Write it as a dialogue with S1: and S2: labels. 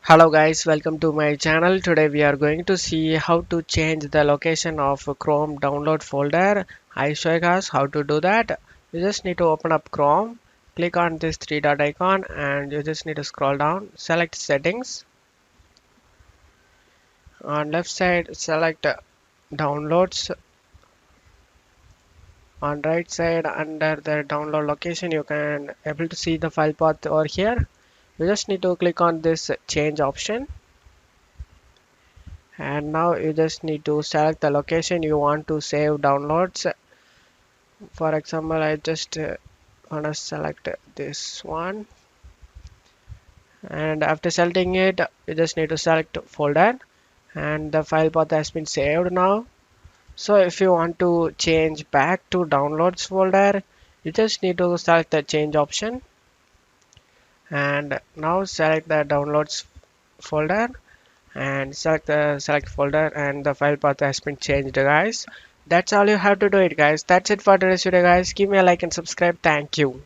S1: Hello guys, welcome to my channel. Today we are going to see how to change the location of Chrome download folder. I show you guys how to do that. You just need to open up Chrome, click on this three dot icon and you just need to scroll down, select settings. On left side select downloads. On right side under the download location you can able to see the file path over here. You just need to click on this change option. And now you just need to select the location you want to save downloads. For example, I just wanna select this one, and after selecting it you just need to select folder and the file path has been saved now. So if you want to change back to downloads folder, you just need to select the change option and now select the downloads folder and select the select folder and the file path has been changed, guys. That's all you have to do it, guys. That's it for today's video, guys. Give me a like and subscribe. Thank you.